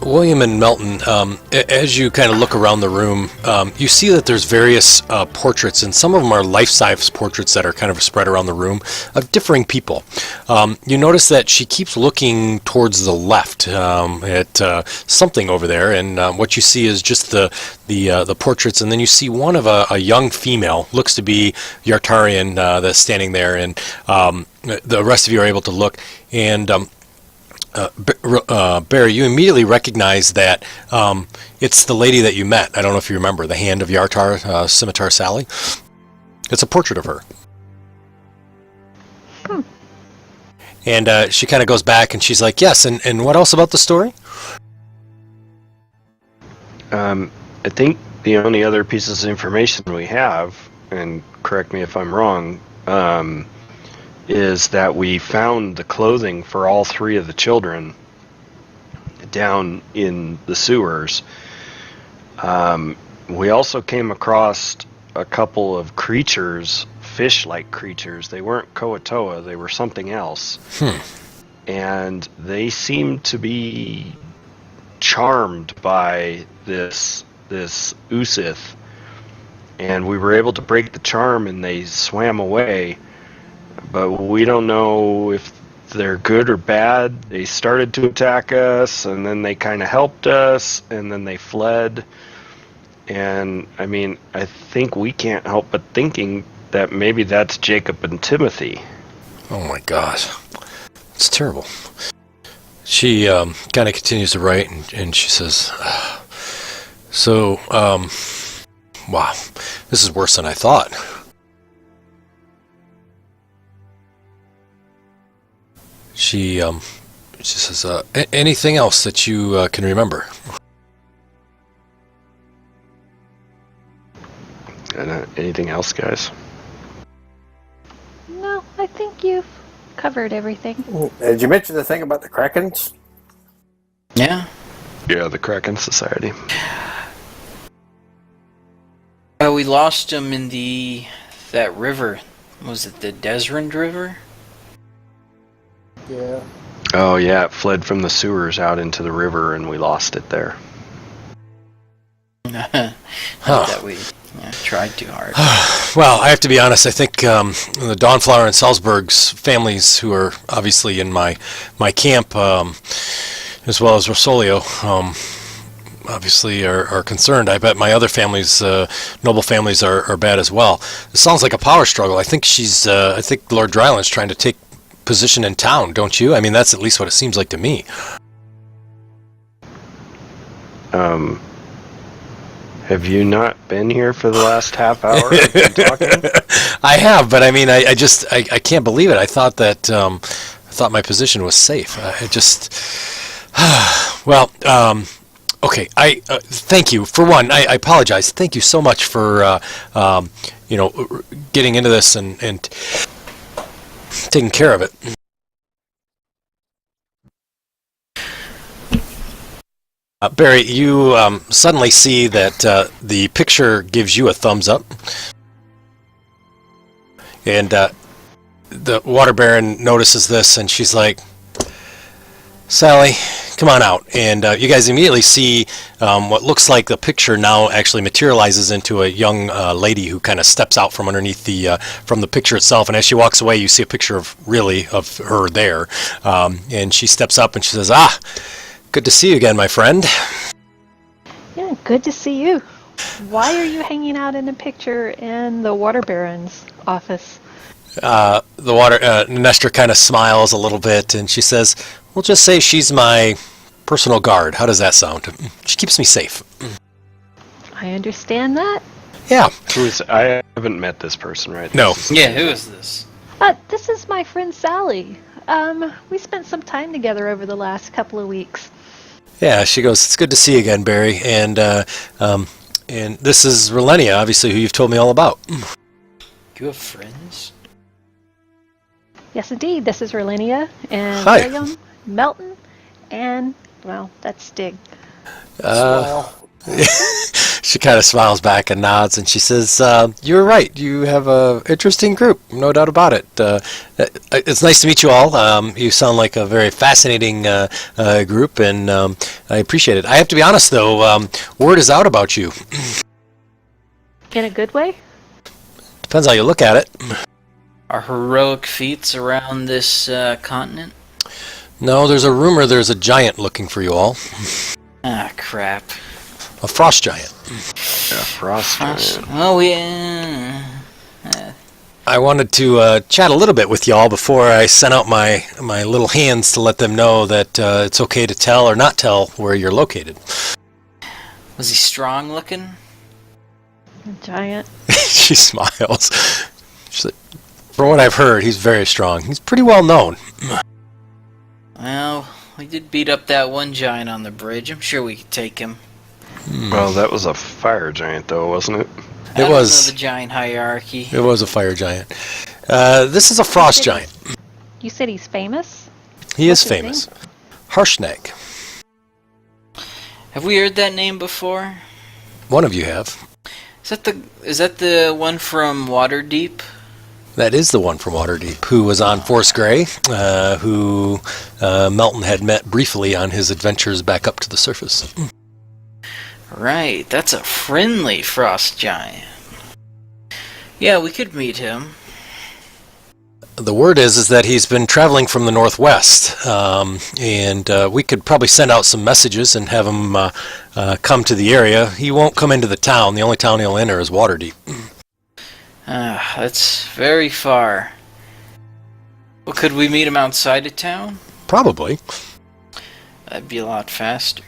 William and Melton, as you kind of look around the room, you see that there's various portraits, and some of them are life-size portraits that are kind of spread around the room of differing people. You notice that she keeps looking towards the left at something over there, and what you see is just the portraits, and then you see one of a young female, looks to be Yartarian, that's standing there, and the rest of you are able to look, and Barry, you immediately recognize that it's the lady that you met. I don't know if you remember, the Hand of Yartar, Scimitar Sally. It's a portrait of her. And she kind of goes back and she's like, yes, and what else about the story? I think the only other pieces of information we have, and correct me if I'm wrong, is that we found the clothing for all three of the children down in the sewers. We also came across a couple of creatures, fish-like creatures. They weren't Koatoa, they were something else. And they seemed to be charmed by this Usith. And we were able to break the charm and they swam away. But we don't know if they're good or bad. They started to attack us, and then they kind of helped us, and then they fled. And, I mean, I think we can't help but thinking that maybe that's Jacob and Timothy. Oh my gosh. It's terrible. She kind of continues to write, and she says, wow, this is worse than I thought. She says, anything else that you can remember? Anything else, guys? No, I think you've covered everything. Did you mention the thing about the Krakens? Yeah. Yeah, the Kraken Society. We lost him in that river. Was it the Desrand River? Yeah. Oh, yeah, it fled from the sewers out into the river, and we lost it there. That we tried too hard. Well, I have to be honest. I think the Dawnflower and Salzburg's families, who are obviously in my camp, as well as Rosolio, obviously are concerned. I bet my other families, noble families, are bad as well. It sounds like a power struggle. I think I think Lord Dryland's trying to take position in town, don't you? I mean, that's at least what it seems like to me. Have you not been here for the last half hour? I've been talking? I have, but I mean, I can't believe it. I thought that I thought my position was safe. Well, okay. Thank you for one. I apologize. Thank you so much for getting into this and taking care of it. Barry, you suddenly see that the picture gives you a thumbs up, and the Water Baron notices this, and she's like, Sally, come on out. And you guys immediately see what looks like the picture now actually materializes into a young lady who kind of steps out from underneath from the picture itself. And as she walks away, you see a picture of her there. And she steps up and she says, good to see you again, my friend. Yeah, good to see you. Why are you hanging out in a picture in the Water Baron's office? Nestor kind of smiles a little bit, and she says, we'll just say she's my personal guard. How does that sound? She keeps me safe. I understand that. Yeah. I haven't met this person, right? No. Yeah, who is this? This is my friend Sally. We spent some time together over the last couple of weeks. Yeah, she goes, it's good to see you again, Barry. And this is Relenia, obviously, who you've told me all about. You have friends? Yes, indeed. This is Relenia and Hi. William, Melton, and, well, that's Stig. She kind of smiles back and nods, and she says, "You're right. You have a interesting group, no doubt about it. It's nice to meet you all. You sound like a very fascinating group, and I appreciate it. I have to be honest, though. Word is out about you. In a good way? Depends how you look at it. Are heroic feats around this continent? No, there's a rumor there's a giant looking for you all. Ah, crap. A frost giant. Yeah, frost giant. Oh, we... I wanted to chat a little bit with y'all before I sent out my little hands to let them know that it's okay to tell or not tell where you're located. Was he strong looking? Giant. She smiles. She's like, from what I've heard, he's very strong. He's pretty well known. Well, we did beat up that one giant on the bridge. I'm sure we could take him. Well, that was a fire giant, though, wasn't it? I don't know the giant hierarchy. It was a fire giant. This is a frost giant. You said he's famous? He is What's his famous. Harshnag. Have we heard that name before? One of you have. Is that the one from Waterdeep? That is the one from Waterdeep, who was on Force Grey, who Melton had met briefly on his adventures back up to the surface. Right, that's a friendly frost giant. Yeah, we could meet him. The word is that he's been traveling from the northwest, and we could probably send out some messages and have him come to the area. He won't come into the town. The only town he'll enter is Waterdeep. That's very far. Well, could we meet him outside of town? Probably. That'd be a lot faster.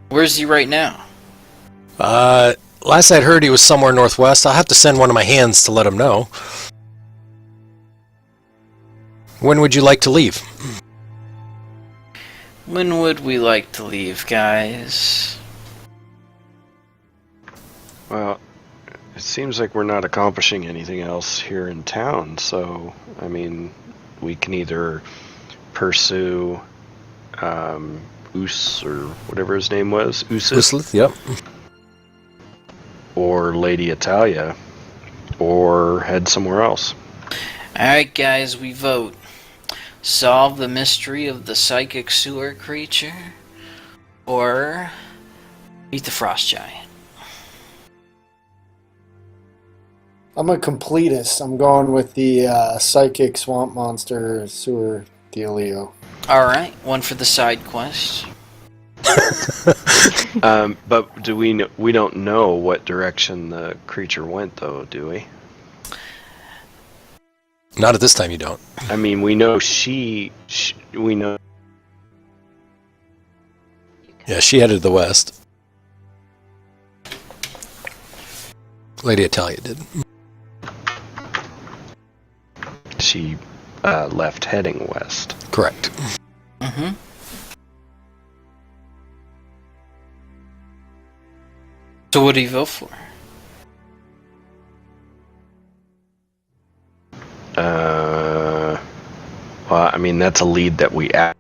Where's he right now? Last I'd heard he was somewhere northwest. I'll have to send one of my hands to let him know. When would you like to leave? When would we like to leave, guys? Well, it seems like we're not accomplishing anything else here in town, so, I mean, we can either pursue Oos, or whatever his name was, Uslith, yep. or Lady Italia, or head somewhere else. Alright, guys, we vote. Solve the mystery of the psychic sewer creature, or meet the frost giant. I'm a completist. I'm going with the psychic swamp monster sewer dealio. Alright, one for the side quest. But we don't know what direction the creature went, though, do we? Not at this time, you don't. I mean, we know we know. Yeah, she headed to the west. Lady Italia did. She left heading west. Correct. Mm-hmm. So what do you vote for? Well, I mean, that's a lead that we act.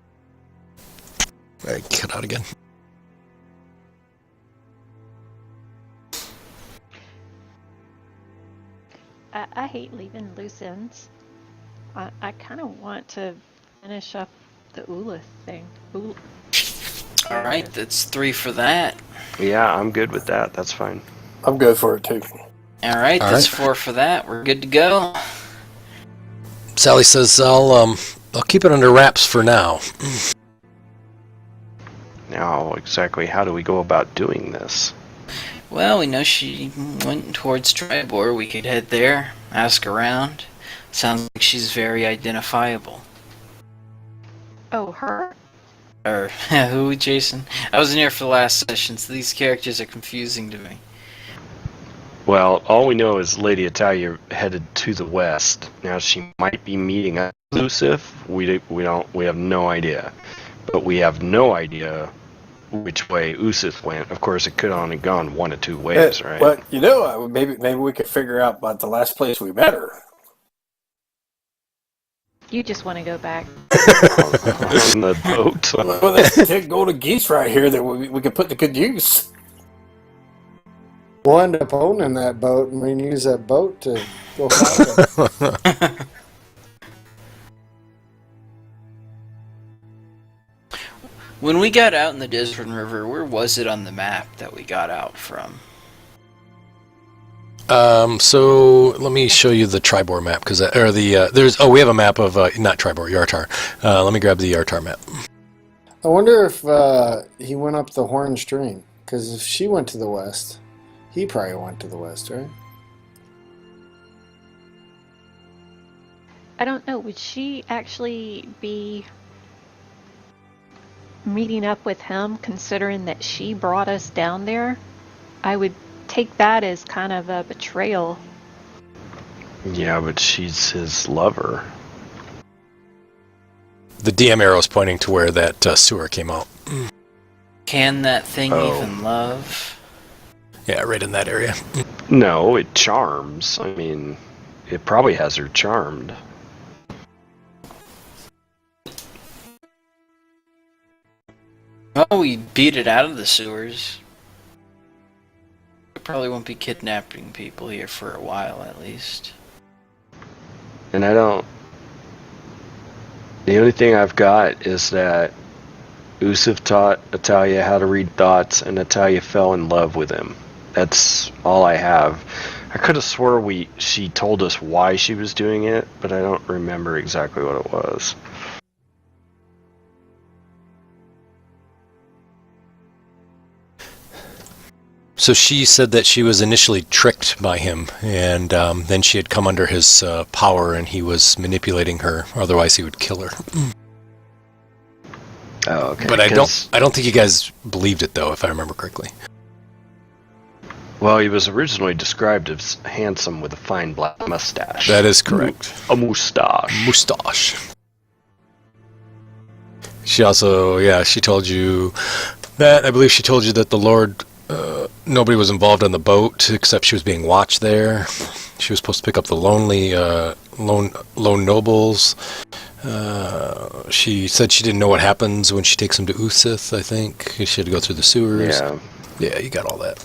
All right, cut out again. I hate leaving loose ends. I kind of want to finish up the Ulith thing. Alright, that's 3 for that. Yeah, I'm good with that. That's fine. I'm good for it too. Alright, All that's right. 4 for that. We're good to go. Sally says, I'll keep it under wraps for now. Now, exactly how do we go about doing this? Well, we know she went towards Tribor. We could head there, ask around. Sounds like she's very identifiable. Oh, her? Or, who, Jason? I wasn't here for the last session, so these characters are confusing to me. Well, all we know is Lady Italia headed to the west. Now, she might be meeting up with Lucifer. We have no idea. But we have no idea which way Usith went. Of course, it could only gone one of two ways, right? Well, you know, maybe we could figure out about the last place we met her. You just want to go back. On the boat. Well, there's 10 golden geese right here that we could put to good use. We'll end up owning that boat, and we can use that boat to go fishing. When we got out in the Desert River, where was it on the map that we got out from? So let me show you the Tribor map, because we have a map of not Tribor, Yartar. Let me grab the Yartar map. I wonder if he went up the Horn String, because if she went to the west, he probably went to the west, right? I don't know. Would she actually be meeting up with him, considering that she brought us down there? I would take that as kind of a betrayal. Yeah, but she's his lover. The DM arrow is pointing to where that sewer came out. Can that thing Oh. even love? Yeah, right in that area. No, it charms. I mean, it probably has her charmed. Oh, we beat it out of the sewers. We probably won't be kidnapping people here for a while, at least. And I don't... The only thing I've got is that Usuf taught Natalia how to read thoughts, and Natalia fell in love with him. That's all I have. I could have swore she told us why she was doing it, but I don't remember exactly what it was. So she said that she was initially tricked by him, and then she had come under his power, and he was manipulating her. Otherwise, he would kill her. Oh, okay. But I don't think you guys believed it, though, if I remember correctly. Well, he was originally described as handsome with a fine black mustache. That is correct. A moustache. Mustache. She also, she told you that. I believe she told you that the Lord, nobody was involved on the boat except she was being watched there. She was supposed to pick up the lone nobles. She said she didn't know what happens when she takes them to Usith, I think. She had to go through the sewers. Yeah. Yeah, you got all that.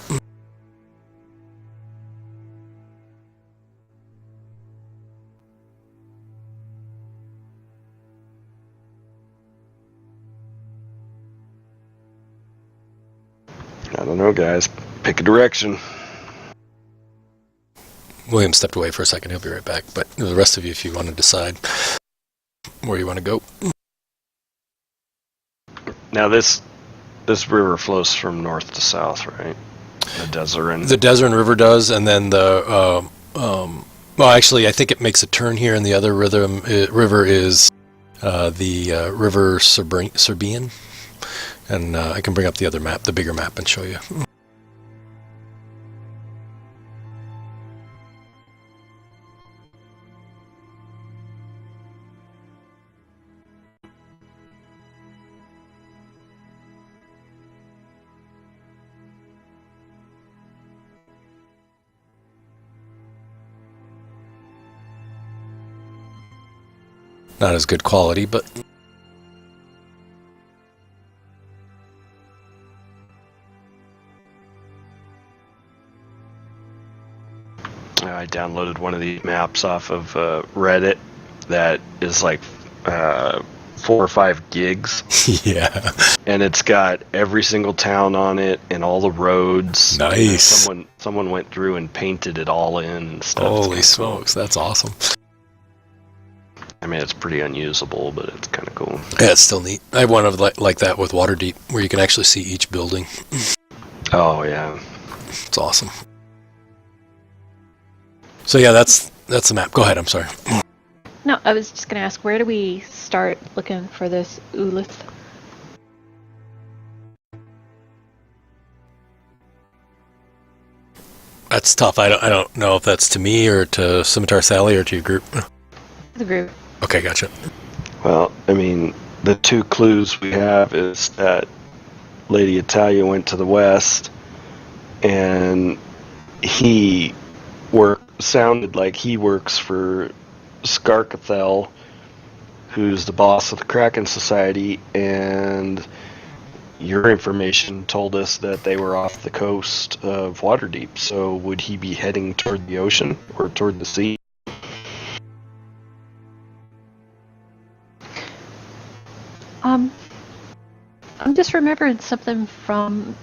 I don't know, guys. Pick a direction. William stepped away for a second. He'll be right back. But the rest of you, if you want to decide where you want to go. Now this river flows from north to south, right? The Desert. The Desert River does, and then the well, actually, I think it makes a turn here, and the other river is the River Serbian, and I can bring up the other map, the bigger map, and show you. Not as good quality, but I downloaded one of these maps off of Reddit that is like 4 or 5 gigs, yeah, and it's got every single town on it and all the roads. Nice. Someone went through and painted it all in and stuff. Holy It's kinda cool. smokes, that's awesome. I mean, it's pretty unusable, but it's kind of cool. Yeah, it's still neat. I have one of like that with Waterdeep, where you can actually see each building. Oh yeah. It's awesome. So yeah, that's the map. Go ahead. I'm sorry. No, I was just going to ask, where do we start looking for this Ulith? That's tough. I don't know if that's to me or to Scimitar Sally or to your group. The group. Okay, gotcha. Well, I mean, the 2 clues we have is that Lady Italia went to the west, and he sounded like he works for Skarkathel, who's the boss of the Kraken Society, and your information told us that they were off the coast of Waterdeep. So would he be heading toward the ocean or toward the sea? I'm just remembering something from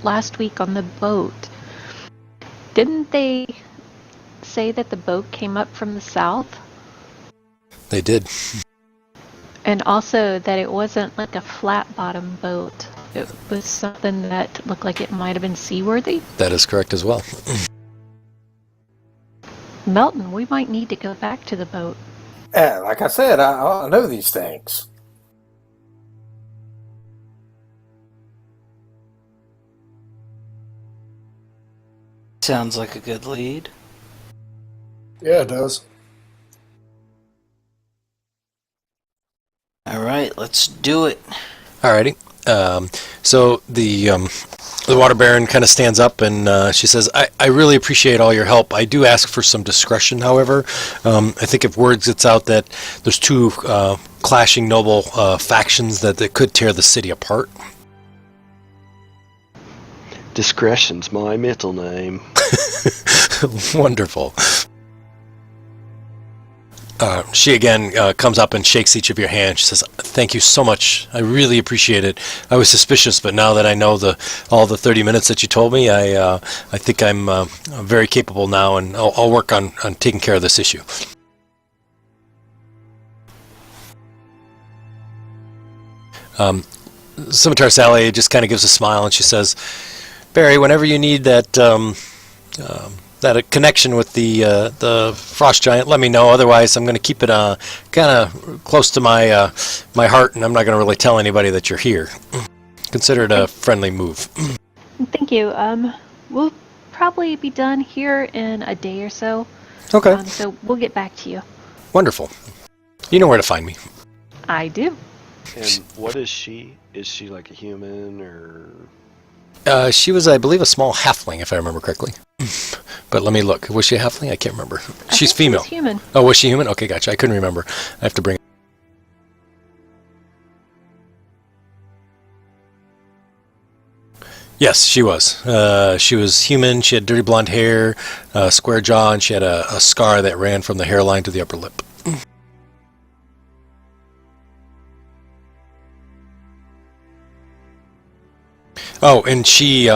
last week on the boat. Didn't they say that the boat came up from the south? They did. And also that it wasn't like a flat bottom boat. It was something that looked like it might have been seaworthy. That is correct as well. Melton, we might need to go back to the boat. Yeah, like I said, I know these things. Sounds like a good lead. Yeah, it does. All right, let's do it. Alrighty. So the Water Baron kind of stands up and she says, I really appreciate all your help. I do ask for some discretion, however. I think if word gets out that there's two clashing noble factions that could tear the city apart. Discretion's my middle name. Wonderful. She again comes up and shakes each of your hands. She says, "Thank you so much. I really appreciate it. I was suspicious, but now that I know all the 30 minutes that you told me, I think I'm very capable now, and I'll work on taking care of this issue." Scimitar Sally just kind of gives a smile and she says, "Barry, whenever you need that a connection with the frost giant, let me know. Otherwise, I'm going to keep it kind of close to my my heart, and I'm not going to really tell anybody that you're here. Consider it a friendly move." Thank you. We'll probably be done here in a day or so. Okay. So we'll get back to you. Wonderful. You know where to find me. I do. And what is she? Is she like a human or? She was, I believe, a small halfling, if I remember correctly. But let me look. Was she a halfling? I can't remember. She's female. She's human. Oh, was she human? Okay, gotcha. I couldn't remember. I have to bring. Yes, she was. She was human. She had dirty blonde hair, square jaw, and she had a scar that ran from the hairline to the upper lip. Oh, and she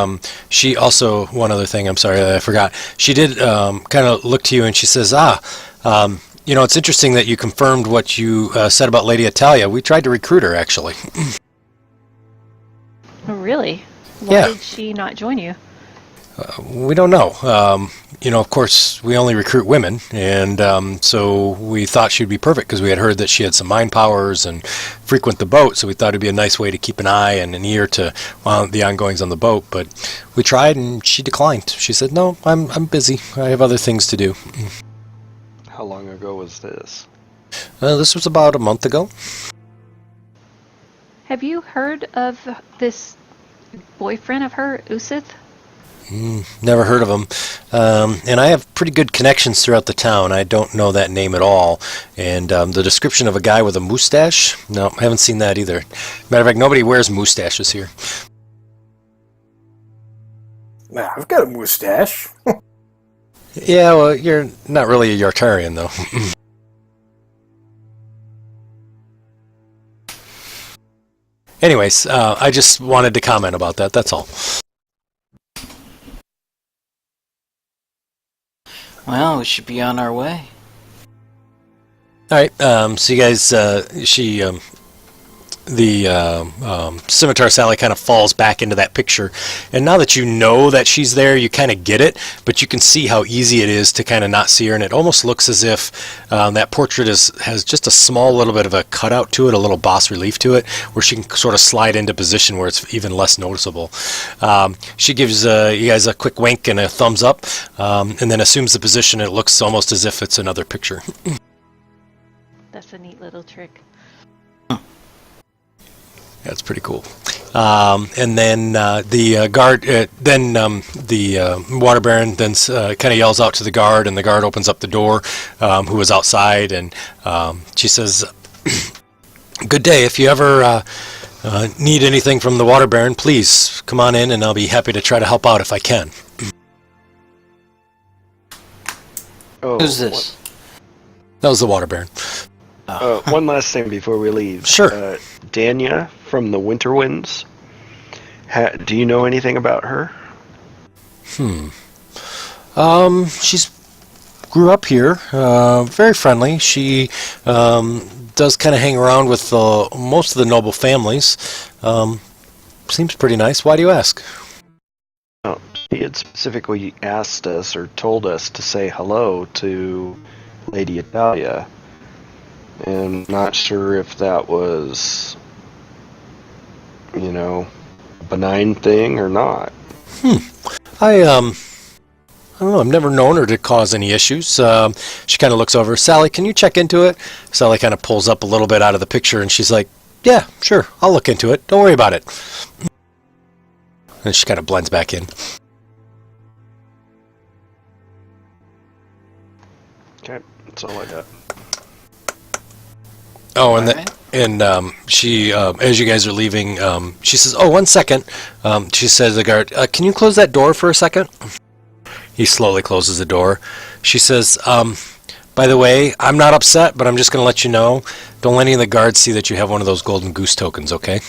also, one other thing, I'm sorry that I forgot. She did kind of look to you and she says, it's interesting that you confirmed what you said about Lady Italia. We tried to recruit her, actually. Oh, really? Why Yeah. did she not join you? We don't know. Of course, we only recruit women, and so we thought she'd be perfect because we had heard that she had some mind powers and frequent the boat, so we thought it'd be a nice way to keep an eye and an ear to the ongoings on the boat. But we tried, and she declined. She said, "No, I'm busy. I have other things to do." How long ago was this? This was about a month ago. Have you heard of this boyfriend of her, Usith? Never heard of him. And I have pretty good connections throughout the town. I don't know that name at all. And the description of a guy with a mustache? No, I haven't seen that either. Matter of fact, nobody wears mustaches here. Nah, I've got a mustache. Yeah, well, you're not really a Yartarian, though. Anyways, I just wanted to comment about that. That's all. Well, we should be on our way. All right. So you guys, Scimitar Sally kind of falls back into that picture, and now that you know that she's there, you kind of get it, but you can see how easy it is to kind of not see her, and it almost looks as if that portrait has just a small little bit of a cutout to it, a little bas relief to it, where she can sort of slide into position where it's even less noticeable. She gives you guys a quick wink and a thumbs up, and then assumes the position. It looks almost as if it's another picture. That's a neat little trick. That's pretty cool. And then the guard, the Water Baron then kind of yells out to the guard, and the guard opens up the door, who is outside, and she says, "Good day. If you ever Need anything from the Water Baron, please come on in and I'll be happy to try to help out if I can. Oh, Who's this? That was the Water Baron. One last thing before we leave. Sure. Danya from the Winter Winds. Do you know anything about her? She's grew up here, very friendly. She does kind of hang around with most of the noble families. Seems pretty nice. Why do you ask? Oh, she had specifically asked us or told us to say hello to Lady Italia. And not sure if that was, a benign thing or not. I don't know. I've never known her to cause any issues. She kind of looks over. Sally, can you check into it? Sally kind of pulls up a little bit out of the picture, and she's like, yeah, sure, I'll look into it. Don't worry about it. And she kind of blends back in. Okay, that's all I got. Oh, and Alright. she, as you guys are leaving, she says, "Oh, 1 second." She says to the guard, "Can you close that door for a second?" He slowly closes the door. She says, "By the way, I'm not upset, but I'm just going to let you know. Don't let any of the guards see that you have one of those golden goose tokens, okay?"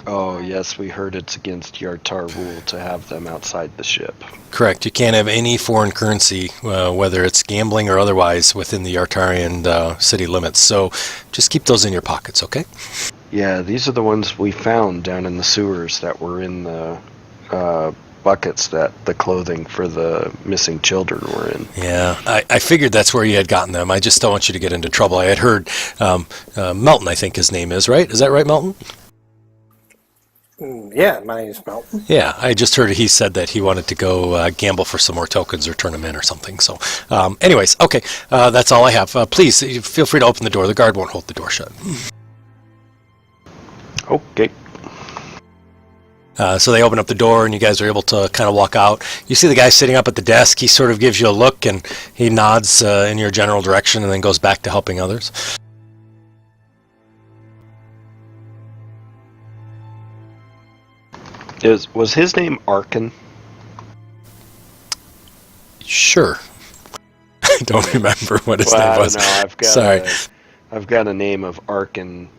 Oh, yes, we heard it's against Yartar rule to have them outside the ship. Correct. You can't have any foreign currency, whether it's gambling or otherwise, within the Yartarian city limits. So just keep those in your pockets, okay? Yeah, these are the ones we found down in the sewers that were in the buckets that the clothing for the missing children were in. Yeah, I figured that's where you had gotten them. I just don't want you to get into trouble. I had heard Melton, I think his name is, right? Is that right, Melton? Yeah, my name's Melton. Yeah, I just heard he said that he wanted to go gamble for some more tokens or turn them in or something. So, anyways, okay, that's all I have. Please, feel free to open the door. The guard won't hold the door shut. Okay. So they open up the door and you guys are able to kind of walk out. You see the guy sitting up at the desk. He sort of gives you a look and he nods in your general direction and then goes back to helping others. Was his name Arkin? Sure. I don't remember what his name I was. don't know. Sorry. I've got a name of Arkin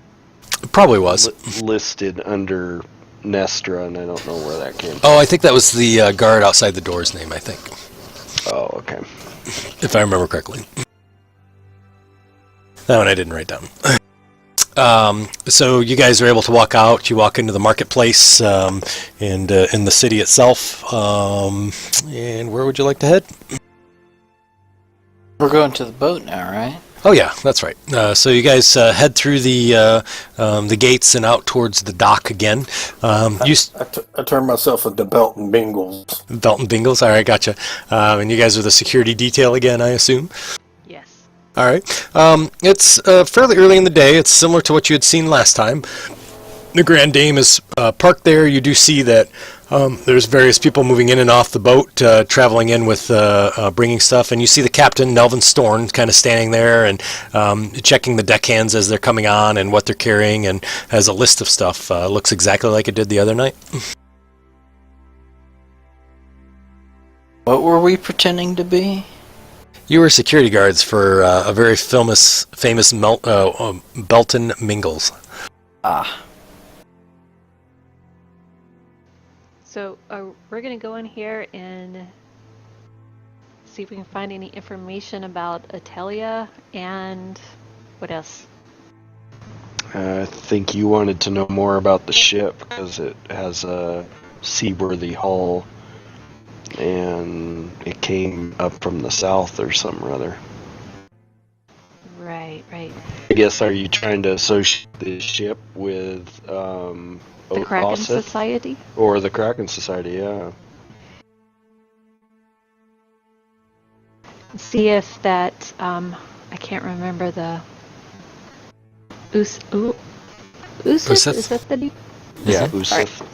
Probably was. listed under Nestra, and I don't know where that came from. Oh, I think that was the guard outside the door's name, I think, Oh, okay. if I remember correctly. That one I didn't write down. So you guys are able to walk out. You walk into the marketplace and in the city itself. And where would you like to head? We're going to the boat now, right? Oh yeah, that's right. So you guys head through the gates and out towards the dock again. I turned myself into Belton Bingles. Belton Bingles. All right, gotcha. And you guys are the security detail again, I assume. Yes. All right. It's fairly early in the day. It's similar to what you had seen last time. The Grand Dame is parked there. You do see that there's various people moving in and off the boat, traveling in with bringing stuff. And you see the captain, Nelvin Storn, kind of standing there and checking the deckhands as they're coming on and what they're carrying, and has a list of stuff. Looks exactly like it did the other night. What were we pretending to be? You were security guards for a very famous Belton Mingles. Ah. So we're going to go in here and see if we can find any information about Atelia and what else? I think you wanted to know more about the ship because it has a seaworthy hull and it came up from the south or something or other. Right. I guess, are you trying to associate the ship with The Kraken Osseth? Society? Or the Kraken Society, yeah. See if that, I can't remember the... Usith? Usith? Is that the name? Yeah, Sorry. Usith.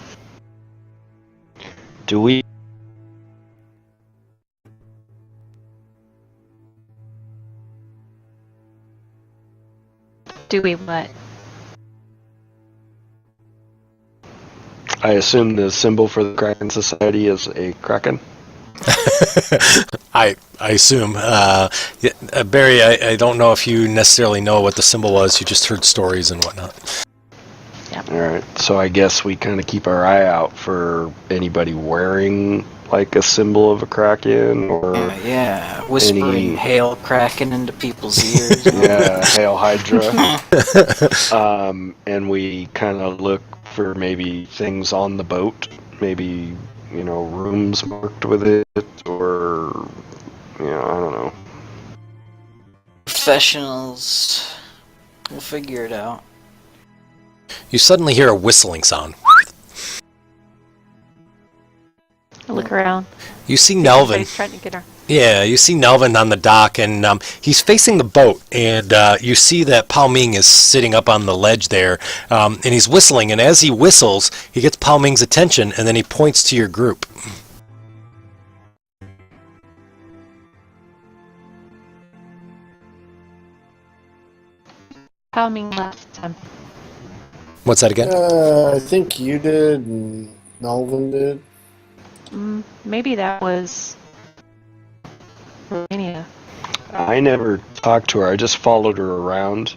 Do we... Do we what? I assume the symbol for the Kraken Society is a kraken. I assume. Barry, I don't know if you necessarily know what the symbol was. You just heard stories and whatnot. All right, so I guess we kind of keep our eye out for anybody wearing like a symbol of a kraken or Yeah, whispering hail Kraken into people's ears. yeah, Hail Hydra. And we kind of look for maybe things on the boat, maybe rooms marked with it, or I don't know. Professionals. We'll figure it out. You suddenly hear a whistling sound. I look around. You see Nelvin. Everybody's trying to get her. Yeah, you see Nelvin on the dock, and he's facing the boat, and you see that Pao Ming is sitting up on the ledge there, and he's whistling, and as he whistles, he gets Pao Ming's attention, and then he points to your group. Pao Ming last time. What's that again? I think you did, and Melvin did. Maybe that was Romania. I never talked to her. I just followed her around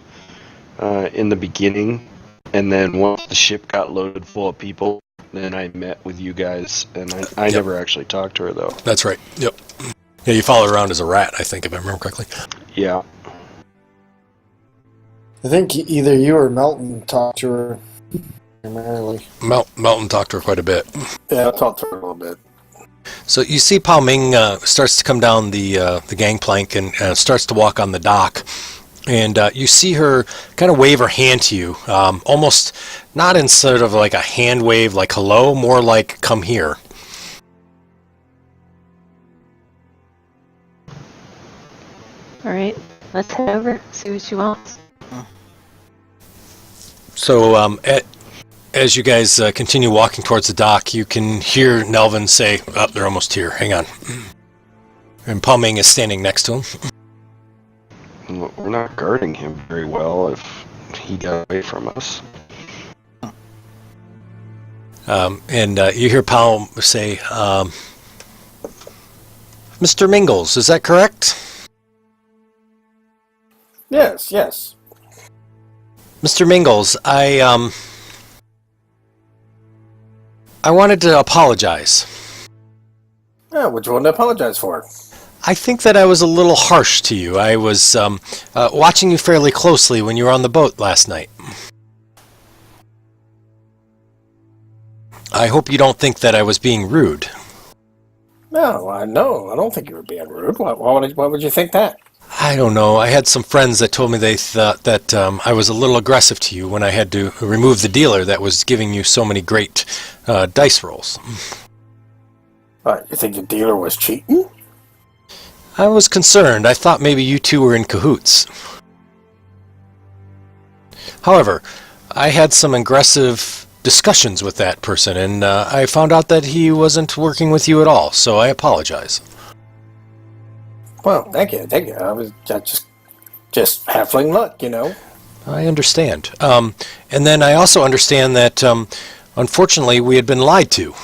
in the beginning, and then once the ship got loaded full of people, then I met with you guys, and I never actually talked to her though. That's right. Yep. Yeah, you follow around as a rat, I think, if I remember correctly. Yeah. I think either you or Melton talked to her primarily. Melton talked to her quite a bit. Yeah, I talked to her a little bit. So you see Pao Ming starts to come down the gangplank and starts to walk on the dock. And you see her kind of wave her hand to you, almost not in sort of like a hand wave like hello, more like come here. All right, let's head over, see what she wants. So as you guys continue walking towards the dock, you can hear Nelvin say, "Oh, they're almost here. Hang on." And Pao Ming is standing next to him. We're not guarding him very well if he got away from us. And you hear Pao say, "Mr. Mingles, is that correct?" Yes, yes. Mr. Mingles, I wanted to apologize. Yeah, what you want to apologize for? I think that I was a little harsh to you. I was watching you fairly closely when you were on the boat last night. I hope you don't think that I was being rude. No, I don't think you were being rude. Why would you think that? I don't know. I had some friends that told me they thought that I was a little aggressive to you when I had to remove the dealer that was giving you so many great dice rolls. What, you think the dealer was cheating? I was concerned. I thought maybe you two were in cahoots. However, I had some aggressive discussions with that person, and I found out that he wasn't working with you at all, so I apologize. Well, thank you. I was just halfling luck, I understand. And then I also understand that, unfortunately, we had been lied to.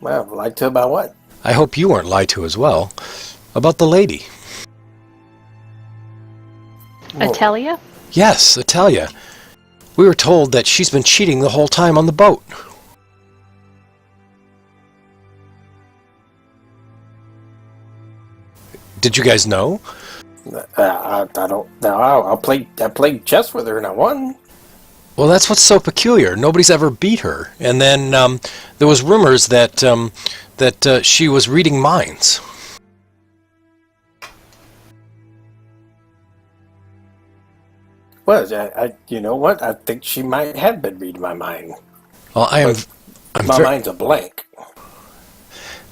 Well, lied to about what? I hope you weren't lied to as well. About the lady. Atelia? Yes, Italia. We were told that she's been cheating the whole time on the boat. Did you guys know? I don't know. I played chess with her and I won. Well, that's what's so peculiar. Nobody's ever beat her. And then there was rumors that she was reading minds. Well, you know what? I think she might have been reading my mind. Well, My mind's a blank.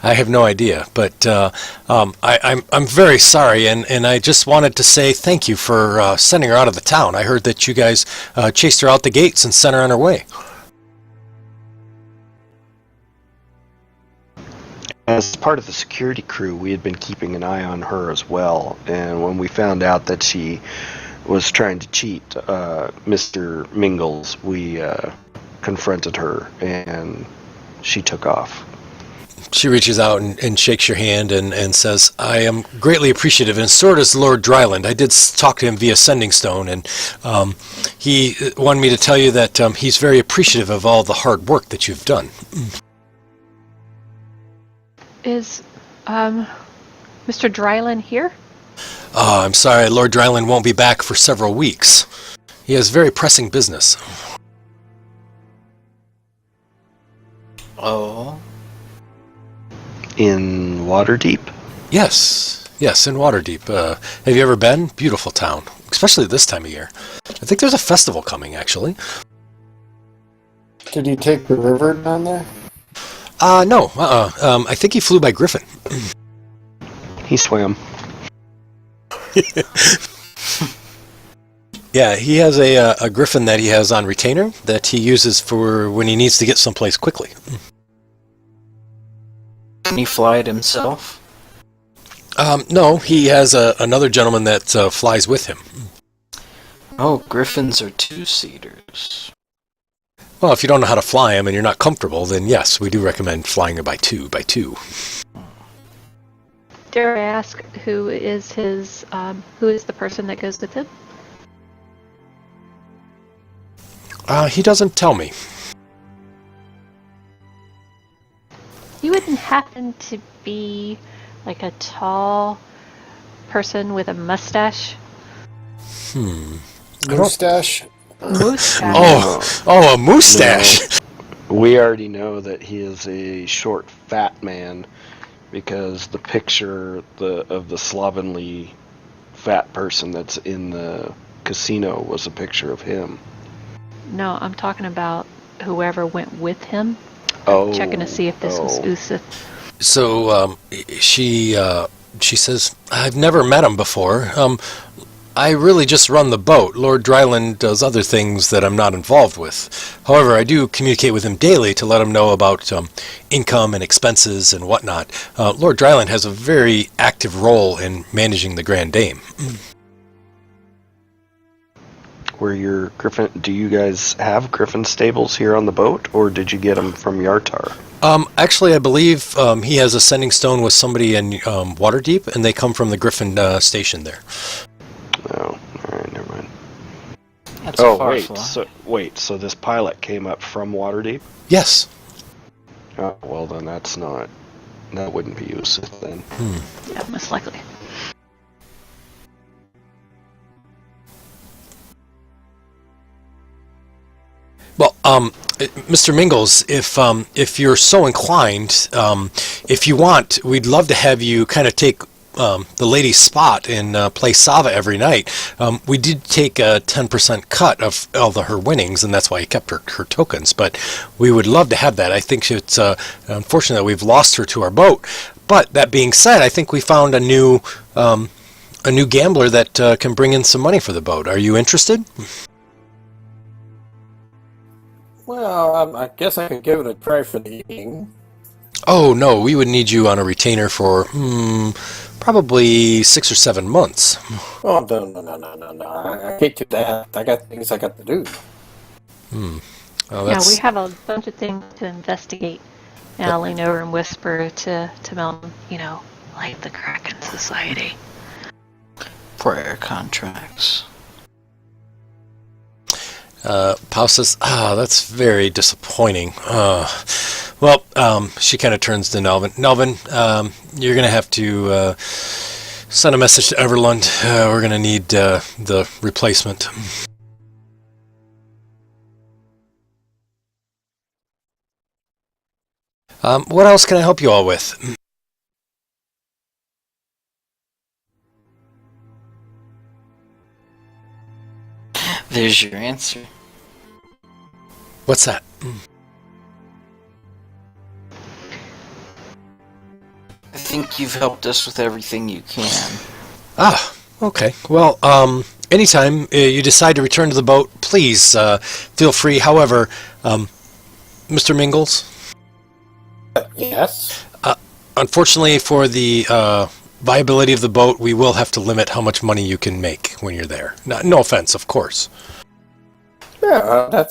I have no idea, but I'm very sorry, and I just wanted to say thank you for sending her out of the town. I heard that you guys chased her out the gates and sent her on her way. as part of the security crew, we had been keeping an eye on her as well. And when we found out that she was trying to cheat Mr. Mingles, we confronted her, and she took off. She reaches out and shakes your hand and says, I am greatly appreciative, and so does Lord Dryland. I did talk to him via Sending Stone, and he wanted me to tell you that he's very appreciative of all the hard work that you've done. Is Mr. Dryland here? Oh, I'm sorry, Lord Dryland won't be back for several weeks. He has very pressing business. Oh. In Waterdeep? Yes, in Waterdeep. Have you ever been? Beautiful town, especially this time of year. I think there's a festival coming, actually. Did you take the river down there? No, I think he flew by Griffin. He swam. Yeah, he has a Griffin that he has on retainer that he uses for when he needs to get someplace quickly. Can he fly it himself? No, he has another gentleman that flies with him. Oh, griffins are two-seaters. Well, if you don't know how to fly him and you're not comfortable, then yes, we do recommend flying him by two. Dare I ask who is the person that goes with him? He doesn't tell me. You wouldn't happen to be like a tall person with a mustache? Mustache? Mustache. Oh, a mustache. We already know that he is a short, fat man because the picture of the slovenly fat person that's in the casino was a picture of him. No, I'm talking about whoever went with him. Oh, Checking to see if this was Usith. So she says, I've never met him before. I really just run the boat. Lord Dryland does other things that I'm not involved with. However, I do communicate with him daily to let him know about income and expenses and whatnot. Lord Dryland has a very active role in managing the Grand Dame. Were your Griffin? Do you guys have Griffin stables here on the boat, or did you get them from Yartar? Actually, I believe he has a sending stone with somebody in Waterdeep, and they come from the Griffin station there. Oh, all right, never mind. That's a far wait, fly. so this pilot came up from Waterdeep? Yes. Oh, well then that wouldn't be Yusuf then. Yeah, most likely. Well, Mr. Mingles, if you're so inclined, if you want, we'd love to have you kind of take the lady's spot and play Sava every night. We did take a 10% cut of all her winnings, and that's why he kept her tokens. But we would love to have that. I think it's unfortunate that we've lost her to our boat. But that being said, I think we found a new gambler that can bring in some money for the boat. Are you interested? Well, I guess I could give it a try for the evening. Oh, no, we would need you on a retainer for probably 6 or 7 months. Oh, no. I can't do that. I got things I got to do. Oh, Yeah, we have a bunch of things to investigate. And I'll lean over and whisper to Melton, like the Kraken Society. Prayer contracts. Pau says, that's very disappointing. Well, she kind of turns to Nelvin. Nelvin, you're going to have to send a message to Everlund. We're going to need the replacement. What else can I help you all with? There's your answer. What's that? I think you've helped us with everything you can. Ah, okay. Well, anytime you decide to return to the boat, please feel free. However, Mr. Mingles? Yes? unfortunately for the viability of the boat, we will have to limit how much money you can make when you're there. No offense, of course. Yeah,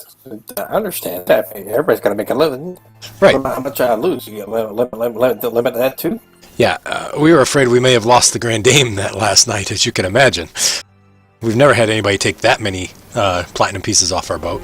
I understand that. Everybody's got to make a living. Right. How much I lose? You get limit that too? Yeah, we were afraid we may have lost the Grand Dame that last night, as you can imagine. We've never had anybody take that many platinum pieces off our boat.